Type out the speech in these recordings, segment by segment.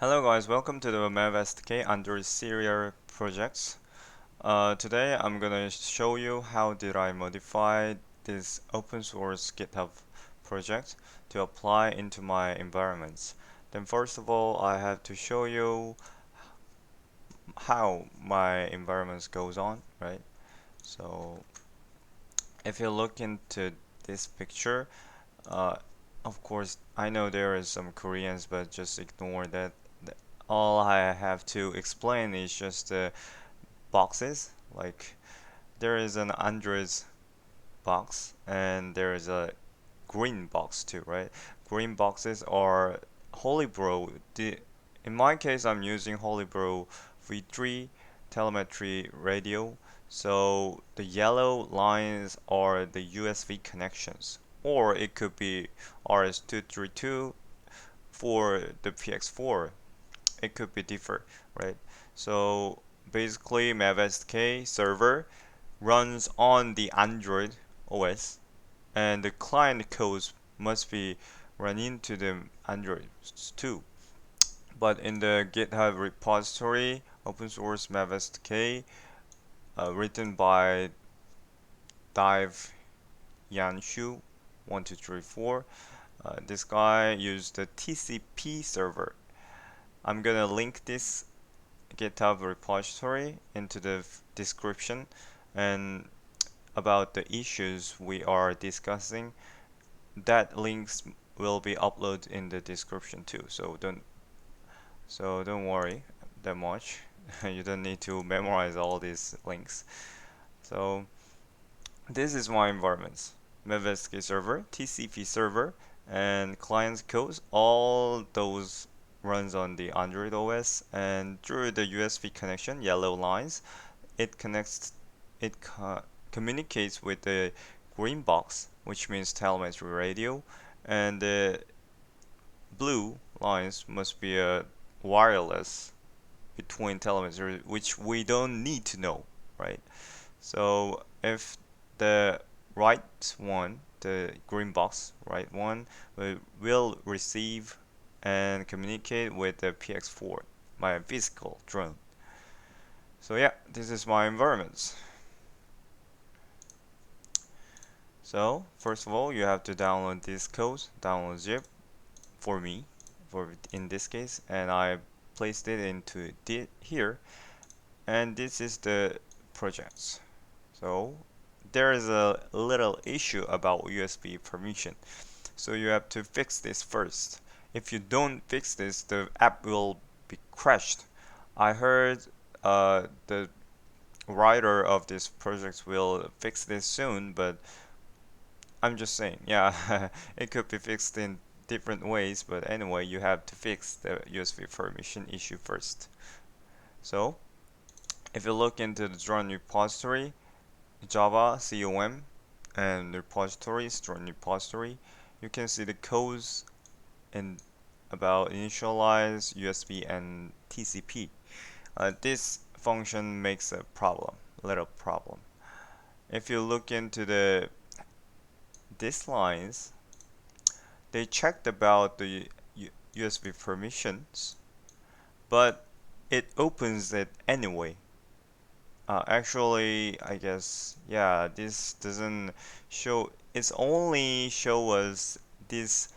Hello guys, welcome to the Mavsdk Android serial projects. Today I'm gonna show you how did I modify this open source GitHub project to apply into my environments. Then first of all, I have to show you how my environments goes on, right? So if you look into this picture, uh, of course I know there is some Koreans, but just ignore that. All I have to explain is just the boxes. Like there is an Android box and there is a green box too, right? Green boxes are Holybro. In my case, I'm using Holybro V3 telemetry radio. So the yellow lines are the USB connections, or it could be RS232 for the PX4. It could be different, right? So basically, Mavsdk server runs on the Android OS, and the client codes must be run into the Android too. But in the GitHub repository, open source Mavsdk, written by Dive Yanshu 1234, this guy used the TCP server. I'm gonna link this GitHub repository into the description, and about the issues we are discussing, that links will be uploaded in the description too. So don't worry that much. You don't need to memorize all these links. So this is my environments: Mavsdk server, TCP server, and client codes. All those runs on the Android OS, and through the USB connection, yellow lines, it connects it communicates with the green box, which means telemetry radio, and the blue lines must be a wireless between telemetry, which we don't need to know, right? So if the right one, the green box, right one, will receive and communicate with the PX4, my physical drone. So yeah, this is my environment. So first of all, you have to download this code, download zip for me, for in this case, and I placed it into here, and this is the projects. So there is a little issue about USB permission, so you have to fix this first. If you don't fix this, the app will be crashed. I heard the writer of this project will fix this soon, but I'm just saying, yeah, it could be fixed in different ways, but anyway, you have to fix the USB permission issue first. So, if you look into the drone repository, Java COM and repositories, drone repository, you can see the codes in about initialize USB and TCP. This function makes a little problem. If you look into these lines, they checked about the USB permissions, but it opens it anyway. Actually, I guess, yeah, this doesn't show, it's only show us this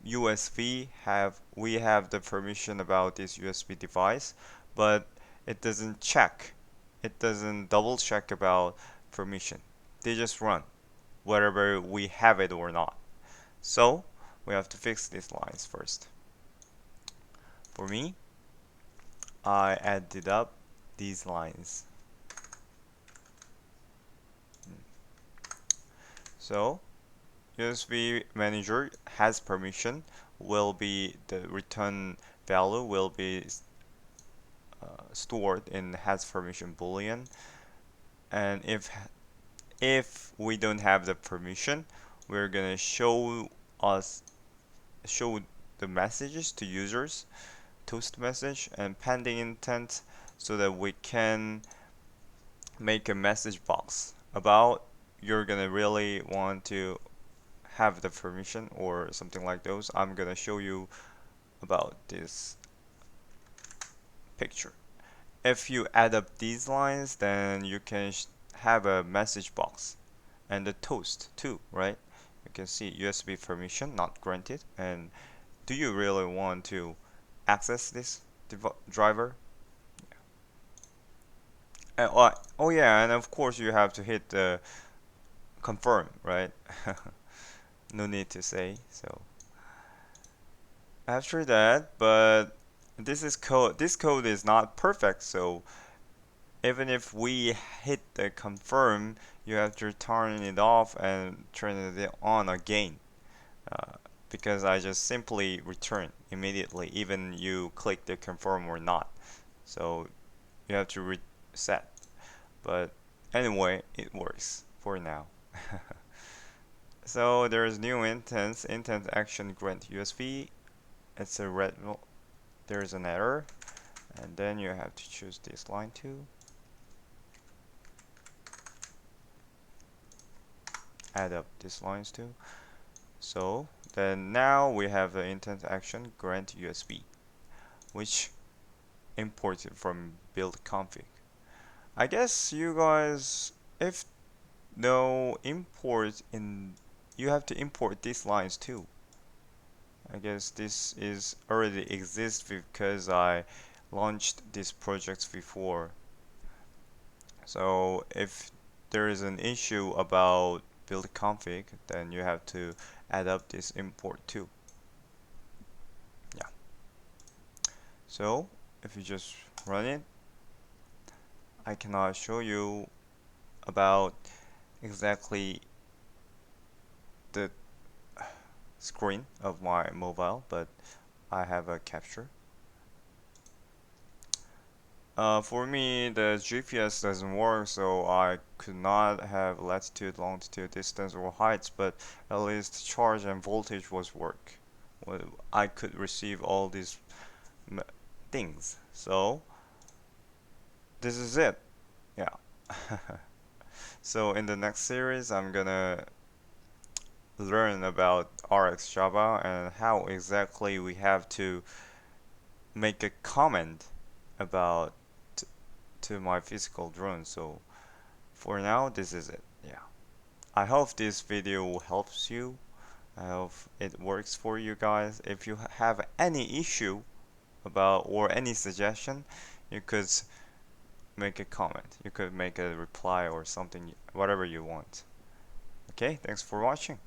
we have the permission about this USB device, but it doesn't check. It doesn't double check about permission. They just run, whether we have it or not. So we have to fix these lines first. For me, I added up these lines. So USB manager has permission, will be the return value will be stored in has permission boolean, and if we don't have the permission, we're gonna show the messages to users, toast message and pending intent, so that we can make a message box about you're gonna really want to have the permission or something like those. I'm gonna show you about this picture. If you add up these lines, then you can have a message box and a toast too, right? You can see USB permission not granted. And do you really want to access this driver? Oh yeah, and of course you have to hit the confirm, right? No need to say. So after that, but this is code. This code is not perfect, so even if we hit the confirm, you have to turn it off and turn it on again. Uh, because I just simply return immediately, even you click the confirm or not. So you have to reset. But anyway, it works for now. So there's new intent action grant USB. It's a red. There's an error, and then you have to choose this line too. Add up these lines too. So then now we have the intent action grant USB, which imported from build config. I guess you guys, if no import in, you have to import these lines too. I guess this is already exists because I launched these projects before. So if there is an issue about build config, then you have to add up this import too. Yeah. So if you just run it, I cannot show you about exactly the screen of my mobile, but I have a capture. For me, the GPS doesn't work, so I could not have latitude, longitude, distance, or heights, but at least charge and voltage was work. Well, I could receive all these things. So this is it. Yeah. So in the next series, I'm gonna learn about RX Java and how exactly we have to make a comment about to my physical drone. So for now, this is it. Yeah. I hope this video helps you. I hope it works for you guys. If you have any issue about or any suggestion, you could make a comment. You could make a reply or something, whatever you want. Okay, thanks for watching.